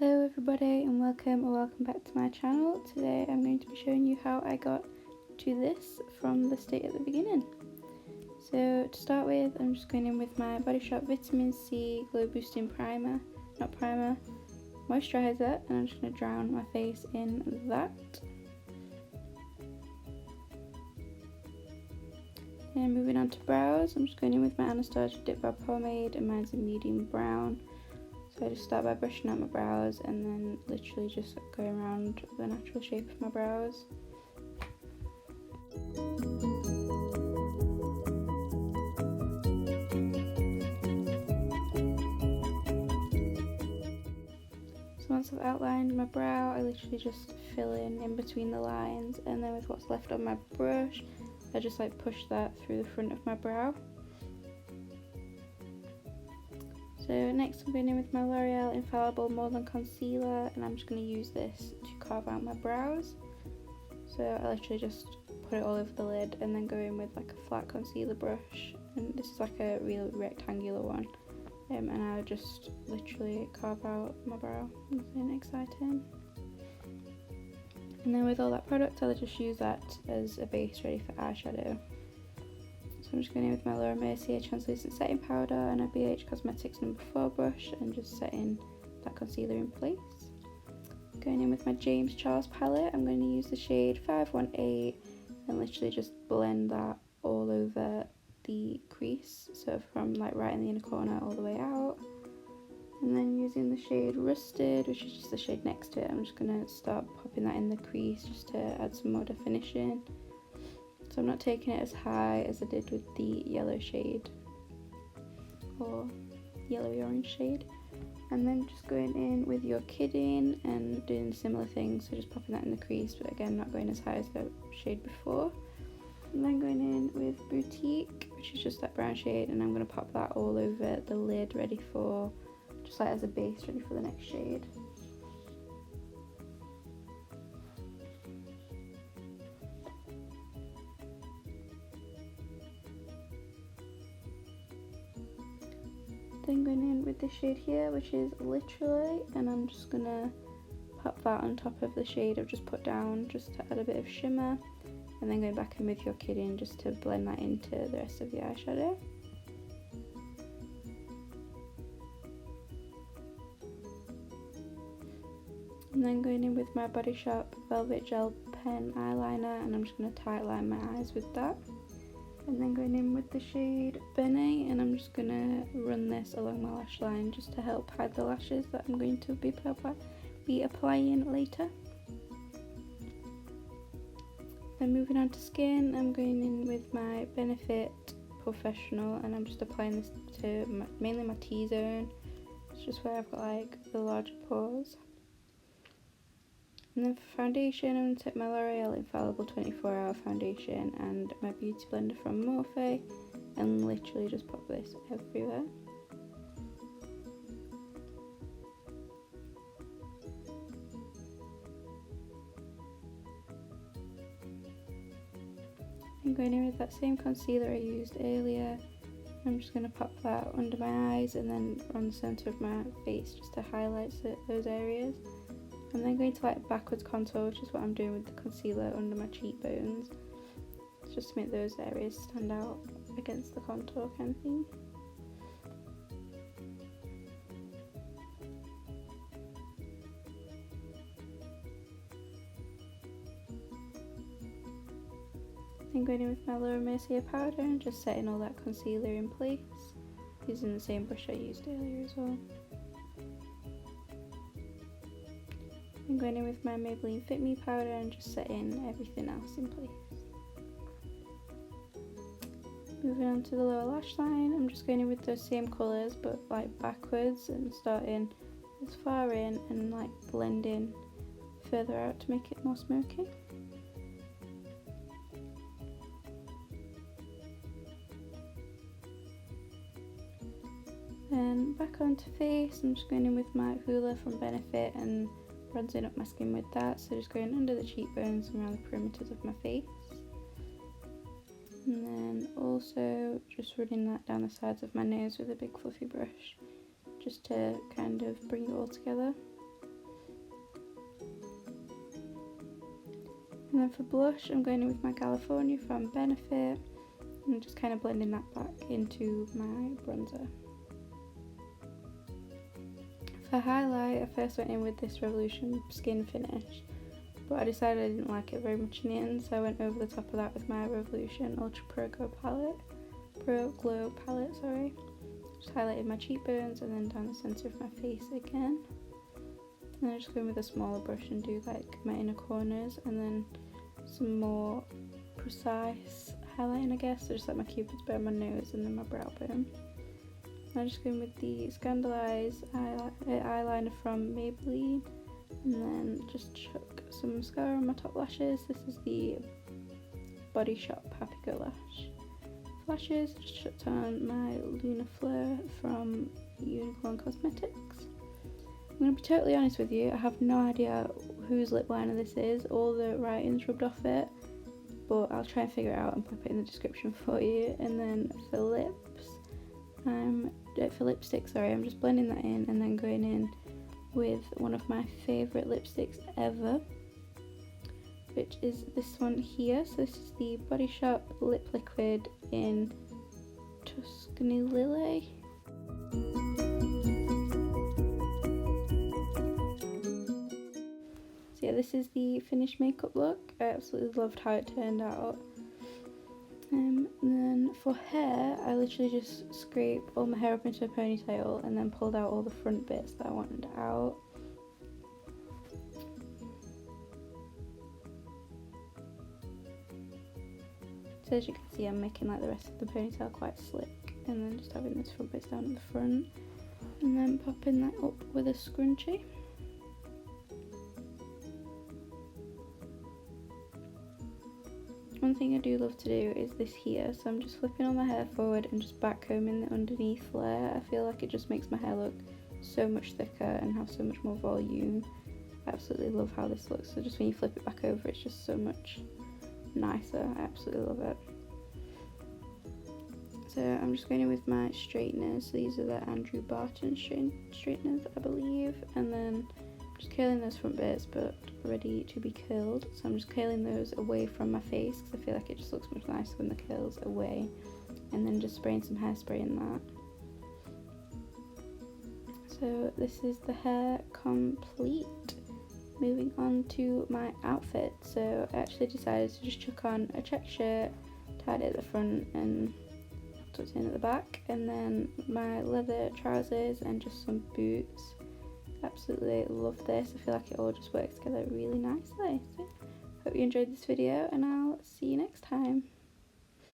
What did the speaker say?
Hello everybody and welcome back to my channel. Today I'm going to be showing you how I got to this from the state at the beginning. So to start with, I'm just going in with my Body Shop Vitamin C Glow Boosting Moisturiser, and I'm just going to drown my face in that. And moving on to brows, I'm just going in with my Anastasia Dip Bar Pomade, and mine's a medium brown. So I just start by brushing out my brows and then literally just going around the natural shape of my brows. So once I've outlined my brow, I literally just fill in between the lines, and then with what's left on my brush, I just push that through the front of my brow. So next I'm going in with my L'Oreal Infallible More Than Concealer, and I'm just going to use this to carve out my brows. So I literally just put it all over the lid and then go in with a flat concealer brush, and this is a real rectangular one, and I just literally carve out my brow. Nothing exciting. And then with all that product, I'll just use that as a base ready for eyeshadow. So I'm just going in with my Mercier Translucent Setting Powder and a BH Cosmetics No. 4 brush and just setting that concealer in place. Going in with my James Charles palette, I'm going to use the shade 518 and literally just blend that all over the crease, so from right in the inner corner all the way out. And then using the shade Rusted, which is just the shade next to it, I'm just going to start popping that in the crease just to add some more definition. So I'm not taking it as high as I did with the yellow shade, or yellowy orange shade. And then just going in with You're Kidding and doing similar things, so just popping that in the crease, but again not going as high as the shade before. And then going in with Boutique, which is just that brown shade, and I'm going to pop that all over the lid, ready for, just as a base, ready for the next shade. Then going in with this shade here, which is Literally, and I'm just gonna pop that on top of the shade I've just put down, just to add a bit of shimmer, and then going back in with You're Kidding just to blend that into the rest of the eyeshadow. And then going in with my Body Shop Velvet Gel Pen Eyeliner, and I'm just gonna tight line my eyes with that. And then going in with the shade Benet, and I'm just going to run this along my lash line just to help hide the lashes that I'm going to be applying later. Then moving on to skin, I'm going in with my Benefit POREfessional, and I'm just applying this to mainly my T-zone. It's just where I've got the larger pores. And then for foundation, I'm going to take my L'Oreal Infallible 24-Hour Foundation and my Beauty Blender from Morphe, and literally just pop this everywhere. I'm going in with that same concealer I used earlier. I'm just going to pop that under my eyes and then on the centre of my face just to highlight those areas. I'm then going to backwards contour, which is what I'm doing with the concealer under my cheekbones, just to make those areas stand out against the contour kind of thing. Then going in with my Lower Mercier powder and just setting all that concealer in place, using the same brush I used earlier as well. I'm going in with my Maybelline Fit Me powder and just setting everything else in place. Moving on to the lower lash line, I'm just going in with those same colours but backwards, and starting as far in and blending further out to make it more smoky. Then back onto face, I'm just going in with my Hoola from Benefit and bronzing up my skin with that, so just going under the cheekbones and around the perimeters of my face. And then also just running that down the sides of my nose with a big fluffy brush, just to kind of bring it all together. And then for blush, I'm going in with my Galifornia from Benefit and just kind of blending that back into my bronzer. For highlight, I first went in with this Revolution Skin Finish, but I decided I didn't like it very much in the end, so I went over the top of that with my Revolution Ultra Pro Glow palette, sorry. Just highlighted my cheekbones and then down the centre of my face again. And then I just go in with a smaller brush and do like my inner corners and then some more precise highlighting, I guess, so just like my cupid's bow, my nose and then my brow bone. I just go in with the Scandaleyes eyeliner from Maybelline and then just chuck some mascara on my top lashes. This is the Body Shop Happy Go Lash lashes. Just chucked on my Luna Fleur from Unicorn Cosmetics. I'm going to be totally honest with you, I have no idea whose lip liner this is. All the writing's rubbed off it, but I'll try and figure it out and pop it in the description for you. And then for lips, for lipstick, sorry, I'm just blending that in and then going in with one of my favourite lipsticks ever, which is this one here. So this is the Body Shop Lip Liquid in Tuscany Lily. So yeah, this is the finished makeup look. I absolutely loved how it turned out. And then for hair, I literally just scraped all my hair up into a ponytail and then pulled out all the front bits that I wanted out. So as you can see, I'm making like the rest of the ponytail quite slick and then just having those front bits down at the front and then popping that up with a scrunchie. One thing I do love to do is this here, so I'm just flipping all my hair forward and just back combing the underneath layer. I feel like it just makes my hair look so much thicker and have so much more volume. I absolutely love how this looks, so just when you flip it back over it's just so much nicer. I absolutely love it. So I'm just going in with my straighteners. So these are the Andrew Barton straighteners, I believe, and then just curling those front bits but ready to be curled. So I'm just curling those away from my face because I feel like it just looks much nicer when the curls away, and then just spraying some hairspray in that. So this is the hair complete. Moving on to my outfit. So I actually decided to just chuck on a check shirt, tied it at the front and tucked it in at the back, and then my leather trousers and just some boots. Absolutely love this. I feel like it all just works together really nicely. So hope you enjoyed this video and I'll see you next time.